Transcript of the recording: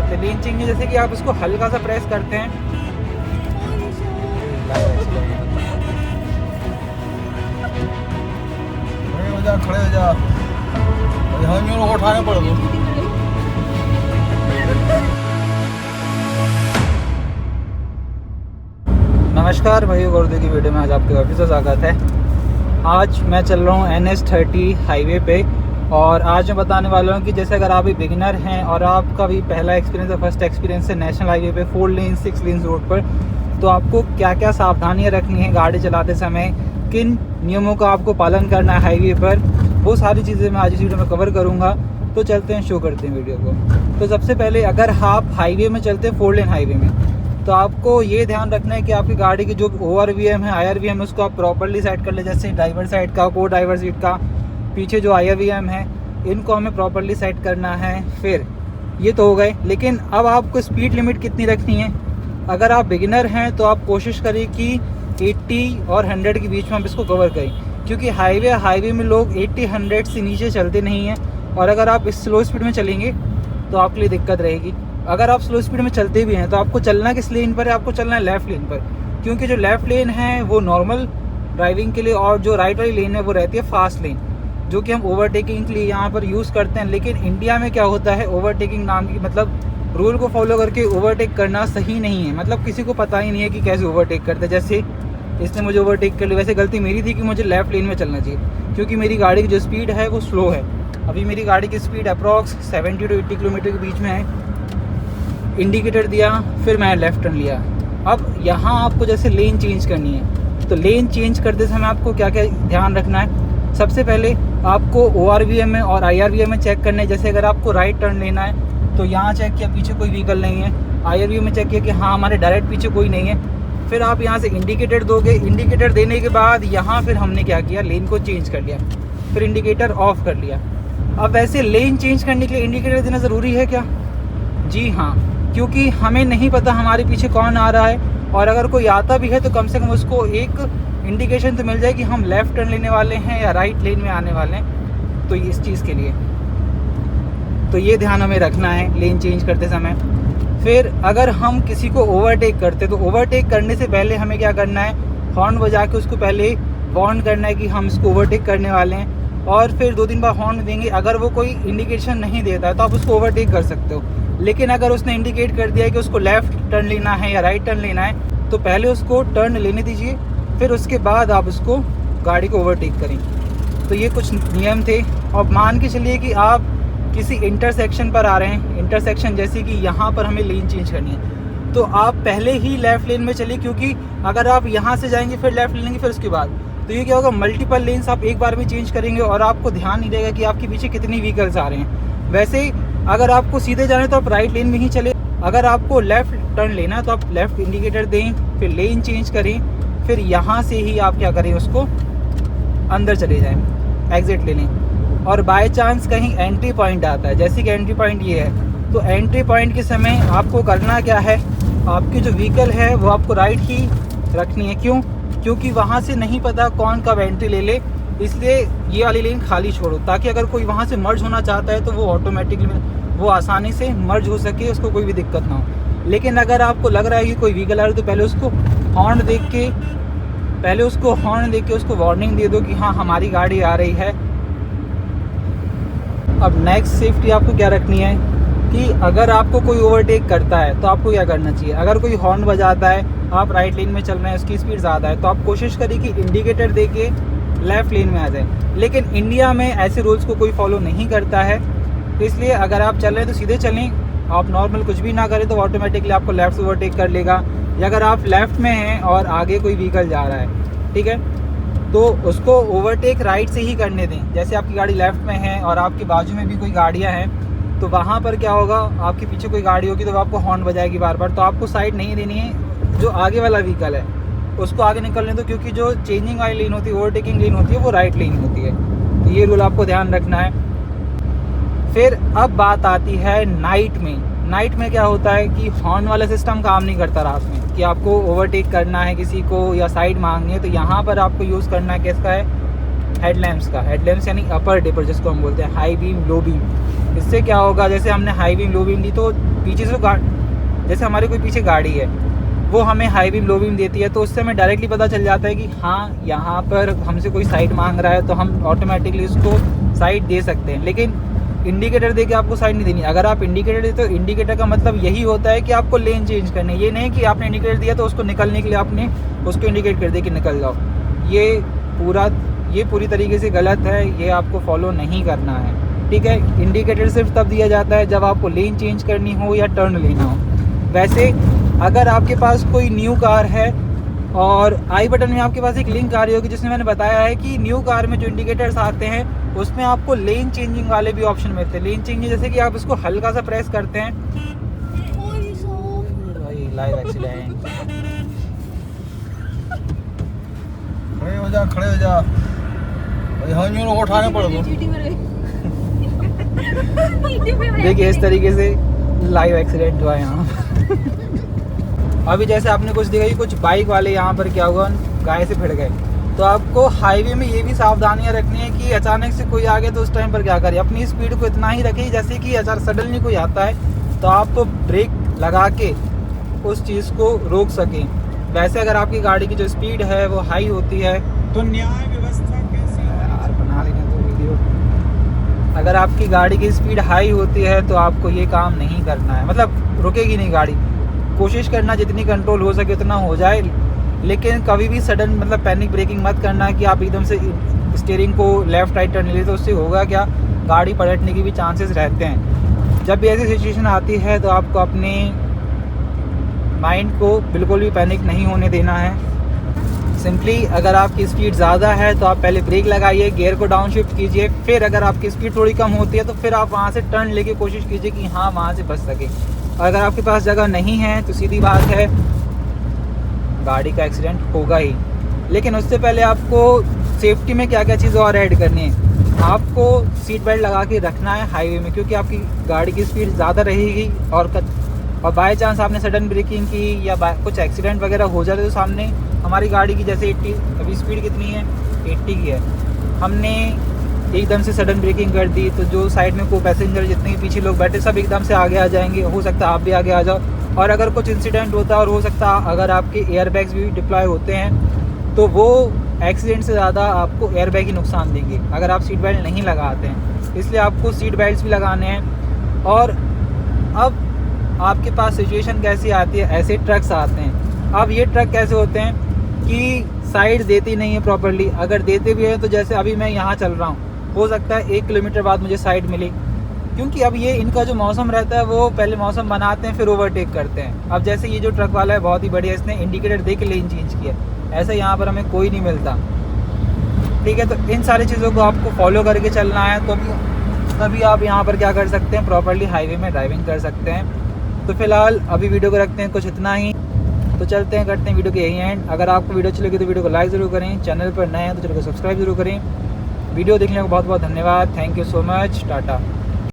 तो lane change जैसे कि आप उसको हल्का सा प्रेस करते हैं, खड़े हो जा, यहाँ उठाने पड़ेगा। नमस्कार भाइयों, गुरुदेव की वीडियो में आज आपके वापस से स्वागत है। आज मैं चल रहा हूँ NH30 हाईवे पे और आज मैं बताने वाला हूँ कि जैसे अगर आप भी बिगिनर हैं और आपका भी पहला एक्सपीरियंस है, फर्स्ट एक्सपीरियंस है नेशनल हाईवे पे 4 लेन 6 लेन रोड पर, तो आपको क्या क्या सावधानियाँ रखनी है गाड़ी चलाते समय, किन नियमों का आपको पालन करना है हाईवे पर, वो सारी चीज़ें मैं आज इस वीडियो में कवर करूँगा। तो चलते हैं, शो करते हैं वीडियो को। तो सबसे पहले अगर आप हाईवे में चलते हैं 4 लेन हाईवे में, तो आपको ये ध्यान रखना है कि आपकी गाड़ी की जो ORVM है, IRVM है, उसको आप प्रॉपर्ली सेट कर ले। जैसे ड्राइवर साइड का, को ड्राइवर सीट का, पीछे जो IRVM है, इनको हमें प्रॉपर्ली सेट करना है। फिर ये तो हो गए, लेकिन अब आपको स्पीड लिमिट कितनी रखनी है। अगर आप बिगिनर हैं तो आप कोशिश करें कि 80 और 100 के बीच में आप इसको कवर करें, क्योंकि हाईवे में लोग 80-100 से नीचे चलते नहीं हैं। और अगर आप इस स्लो स्पीड में चलेंगे तो आपके लिए दिक्कत रहेगी। अगर आप स्लो स्पीड में चलते भी हैं तो आपको चलना किस लेन पर है, आपको चलना है लेफ़्ट लेन पर, क्योंकि जो लेफ़्ट लेन है वो नॉर्मल ड्राइविंग के लिए और जो राइट वाली लेन है वो रहती है फास्ट लेन, जो कि हम ओवरटेकिंग के लिए यहाँ पर यूज़ करते हैं। लेकिन इंडिया में क्या होता है, ओवरटेकिंग नाम की मतलब रूल को फॉलो करके ओवरटेक करना सही नहीं है। मतलब किसी को पता ही नहीं है कि कैसे ओवरटेक करते हैं। जैसे इसने मुझे ओवरटेक कर लिया, वैसे गलती मेरी थी कि मुझे लेफ़्ट लेन में चलना चाहिए, क्योंकि मेरी गाड़ी की जो स्पीड है वो स्लो है। अभी मेरी गाड़ी की स्पीड अप्रॉक्स 70 to 80 किलोमीटर के बीच में है। इंडिकेटर दिया, फिर मैंने लेफ़्ट टर्न लिया। अब यहाँ आपको जैसे लेन चेंज करनी है, तो लेन चेंज करते समय आपको क्या क्या ध्यान रखना है। सबसे पहले आपको ORVM में और IRVM में चेक करना है। जैसे अगर आपको राइट टर्न लेना है तो यहाँ चेक किया पीछे कोई व्हीकल नहीं है, IRVM में चेक किया कि हाँ हमारे डायरेक्ट पीछे कोई नहीं है। फिर आप यहाँ से इंडिकेटर दोगे, इंडिकेटर देने के बाद यहाँ फिर हमने क्या किया, लेन को चेंज कर लिया, फिर इंडिकेटर ऑफ कर लिया। अब वैसे लेन चेंज करने के लिए इंडिकेटर देना ज़रूरी है क्या? जी हाँ, क्योंकि हमें नहीं पता हमारे पीछे कौन आ रहा है, और अगर कोई आता भी है तो कम से कम उसको एक इंडिकेशन तो मिल जाए कि हम लेफ़्ट टर्न लेने वाले हैं या राइट लेन में आने वाले हैं। तो इस चीज़ के लिए तो ये ध्यान हमें रखना है लेन चेंज करते समय। फिर अगर हम किसी को ओवरटेक करते तो ओवरटेक करने से पहले हमें क्या करना है, हॉर्न बजा के उसको पहले वार्न करना है कि हम इसको ओवरटेक करने वाले हैं, और फिर 2-3 बार हॉर्न देंगे। अगर वो कोई इंडिकेशन नहीं देता है तो आप उसको ओवरटेक कर सकते हो। लेकिन अगर उसने इंडिकेट कर दिया है कि उसको लेफ़्ट टर्न लेना है या राइट टर्न लेना है, तो पहले उसको टर्न लेने दीजिए, फिर उसके बाद आप उसको गाड़ी को ओवरटेक करें। तो ये कुछ नियम थे। और मान के चलिए कि आप किसी इंटरसेक्शन पर आ रहे हैं, इंटरसेक्शन जैसे कि यहाँ पर हमें लेन चेंज करनी है, तो आप पहले ही लेफ़्ट लेन में चलिए, क्योंकि अगर आप यहाँ से जाएंगे फिर लेफ़्ट ले लेंगे फिर उसके बाद, तो ये क्या होगा, मल्टीपल लेन्स आप एक बार में चेंज करेंगे और आपको ध्यान नहीं रहेगा कि आपके पीछे कितनी व्हीकल्स आ रहे हैं। वैसे ही अगर आपको सीधे जाना है तो आप राइट लेन में ही चले, अगर आपको लेफ़्ट टर्न लेना है तो आप लेफ़्ट इंडिकेटर दें, फिर लेन चेंज करें, फिर यहाँ से ही आप क्या करें, उसको अंदर चले जाएँ, एग्ज़िट ले लें। और बाय चांस कहीं एंट्री पॉइंट आता है, जैसे कि एंट्री पॉइंट ये है, तो एंट्री पॉइंट के समय आपको करना क्या है, आपकी जो व्हीकल है वो आपको राइट ही रखनी है। क्यों? क्योंकि वहाँ से नहीं पता कौन कब एंट्री ले ले, इसलिए ये वाली लेन खाली छोड़ो, ताकि अगर कोई वहाँ से मर्ज होना चाहता है तो वो ऑटोमेटिकली वो आसानी से मर्ज हो सके, उसको कोई भी दिक्कत ना हो। लेकिन अगर आपको लग रहा है कि कोई व्हीकल आ रहा है तो पहले उसको हॉर्न देख के उसको वार्निंग दे दो कि हाँ हमारी गाड़ी आ रही है। अब नेक्स्ट सेफ्टी आपको क्या रखनी है कि अगर आपको कोई ओवरटेक करता है तो आपको क्या करना चाहिए। अगर कोई हॉर्न बजाता है, आप राइट लेन में चल रहे हैं, उसकी स्पीड ज़्यादा है, तो आप कोशिश करिए कि इंडिकेटर दे के लेफ़्ट लेन में आ जाए। लेकिन इंडिया में ऐसे रूल्स को कोई फॉलो नहीं करता है, इसलिए अगर आप चल रहे हैं तो सीधे चलें, आप नॉर्मल कुछ भी ना करें तो ऑटोमेटिकली आपको लेफ़्ट से ओवरटेक कर लेगा। या अगर आप लेफ़्ट में हैं और आगे कोई व्हीकल जा रहा है, ठीक है, तो उसको ओवरटेक राइट से ही करने दें। जैसे आपकी गाड़ी लेफ़्ट में है और आपके बाजू में भी कोई गाड़ियाँ हैं, तो वहाँ पर क्या होगा, आपके पीछे कोई गाड़ी होगी तो वो आपको हॉर्न बजाएगी बार बार, तो आपको साइड नहीं देनी है। जो आगे वाला व्हीकल है उसको आगे निकलने दो, क्योंकि जो चेंजिंग वाली लेन होती है, ओवरटेकिंग लेन होती है, वो राइट लेन होती है। तो ये रूल आपको ध्यान रखना है। फिर अब बात आती है नाइट में। नाइट में क्या होता है कि हॉर्न वाला सिस्टम काम नहीं करता रात में, कि आपको ओवरटेक करना है किसी को या साइड मांगनी है, तो यहाँ पर आपको यूज़ करना है किसका है, हेडलैम्प्स का। हेडलैम्प्स यानी अपर डिपर जिसको हम बोलते हैं, हाई बीम लो बीम, इससे क्या होगा, जैसे हमने हाई बीम लो बीम दी तो पीछे से जैसे हमारे कोई पीछे गाड़ी है वो हमें हाई बीम लो बीम देती है, तो उससे हमें डायरेक्टली पता चल जाता है कि हाँ यहाँ पर हमसे कोई साइड मांग रहा है, तो हम ऑटोमेटिकली उसको साइड दे सकते हैं। लेकिन इंडिकेटर दे के आपको साइड नहीं देनी। अगर आप इंडिकेटर देते हो, इंडिकेटर का मतलब यही होता है कि आपको लेन चेंज करनी है। ये नहीं कि आपने इंडिकेटर दिया तो उसको निकलने के लिए आपने उसको इंडिकेट कर दिया कि निकल जाओ। ये पूरी तरीके से गलत है, ये आपको फॉलो नहीं करना है, ठीक है। इंडिकेटर सिर्फ तब दिया जाता है जब आपको लेन चेंज करनी हो या टर्न लेना हो। वैसे अगर आपके पास कोई न्यू कार है और आई बटन में आपके पास एक लिंक आ रही होगी जिसमें मैंने बताया है कि न्यू कार में जो इंडिकेटर्स आते हैं उसमें आपको लेन चेंजिंग वाले भी ऑप्शन मिलते हैं। लेन चेंजिंग जैसे कि आप इसको हल्का सा प्रेस करते हैं, भाई लाइव एक्सीडेंट, खड़े हो जा भाई, हम यूं लोग उठाने पड़ दो। देखिए इस तरीके से लाइव एक्सीडेंट हुआ यहाँ। अभी जैसे आपने कुछ देखा कि कुछ बाइक वाले यहाँ पर क्या हुआ, गाय से भिड़ गए। तो आपको हाईवे में ये भी सावधानियां रखनी है कि अचानक से कोई आ गया तो उस टाइम पर क्या करें। अपनी स्पीड को इतना ही रखें जैसे कि अचानक सडनली कोई आता है तो आप तो ब्रेक लगा के उस चीज़ को रोक सकें। वैसे अगर आपकी गाड़ी की जो स्पीड है वो हाई होती है तो न्याय व्यवस्था कैसी है यार, बना लेना तो वीडियो। अगर आपकी गाड़ी की स्पीड हाई होती है तो आपको ये काम नहीं करना है, मतलब रुकेगी नहीं गाड़ी। कोशिश करना जितनी कंट्रोल हो सके उतना हो जाए, लेकिन कभी भी सडन मतलब पैनिक ब्रेकिंग मत करना कि आप एकदम से स्टीयरिंग को लेफ़्ट राइट टर्न ले, तो उससे होगा क्या, गाड़ी पलटने की भी चांसेस रहते हैं। जब भी ऐसी सिचुएशन आती है तो आपको अपने माइंड को बिल्कुल भी पैनिक नहीं होने देना है। सिंपली अगर आपकी स्पीड ज़्यादा है तो आप पहले ब्रेक लगाइए, गियर को डाउन शिफ्ट कीजिए, फिर अगर आपकी स्पीड थोड़ी कम होती है तो फिर आप वहाँ से टर्न लेके कोशिश कीजिए कि हाँ वहाँ से बच सके। और अगर आपके पास जगह नहीं है तो सीधी बात है गाड़ी का एक्सीडेंट होगा ही। लेकिन उससे पहले आपको सेफ्टी में क्या क्या चीज़ें और ऐड करनी है। आपको सीट बेल्ट लगा के रखना है हाईवे में, क्योंकि आपकी गाड़ी की स्पीड ज़्यादा रहेगी और बाय चांस आपने सडन ब्रेकिंग की या कुछ एक्सीडेंट वगैरह हो जाए तो सामने हमारी गाड़ी की जैसे 80, अभी स्पीड कितनी है 80 की है, हमने एकदम से सडन ब्रेकिंग कर दी तो जो साइड में को पैसेंजर जितने भी पीछे लोग बैठे सब एकदम से आगे आ जाएंगे। हो सकता है आप भी आगे आ जाओ, और अगर कुछ इंसिडेंट होता है और हो सकता है अगर आपके एयर बैग्स भी डिप्लॉय होते हैं तो वो एक्सीडेंट से ज़्यादा आपको एयर बैग ही नुकसान देंगे अगर आप सीट बेल्ट नहीं लगाते हैं। इसलिए आपको सीट बेल्ट भी लगाने हैं। और अब आपके पास सिचुएशन कैसी आती है, ऐसे ट्रक्स आते हैं। अब ये ट्रक कैसे होते हैं कि साइड देती नहीं है प्रॉपरली, अगर देते भी हैं तो जैसे अभी मैं यहाँ चल रहा हूँ, हो सकता है 1 किलोमीटर बाद मुझे साइड मिली, क्योंकि अब ये इनका जो मौसम रहता है वो पहले मौसम बनाते हैं फिर ओवरटेक करते हैं। अब जैसे ये जो ट्रक वाला है बहुत ही बढ़िया, इसने इंडिकेटर दे के लेन चेंज किया, ऐसा यहाँ पर हमें कोई नहीं मिलता, ठीक है। तो इन सारी चीज़ों को आपको फॉलो करके चलना है, तो तभी आप यहाँ पर क्या कर सकते हैं, प्रॉपरली हाईवे में ड्राइविंग कर सकते हैं। तो फिलहाल अभी वीडियो को रखते हैं कुछ इतना ही, तो चलते हैं करते हैं वीडियो के यही एंड। अगर आपको वीडियो अच्छी लगी तो वीडियो को लाइक ज़रूर करें, चैनल पर नए हैं तो चैनल को सब्सक्राइब जरूर करें। वीडियो देखने को बहुत बहुत धन्यवाद, thank you so much, Tata.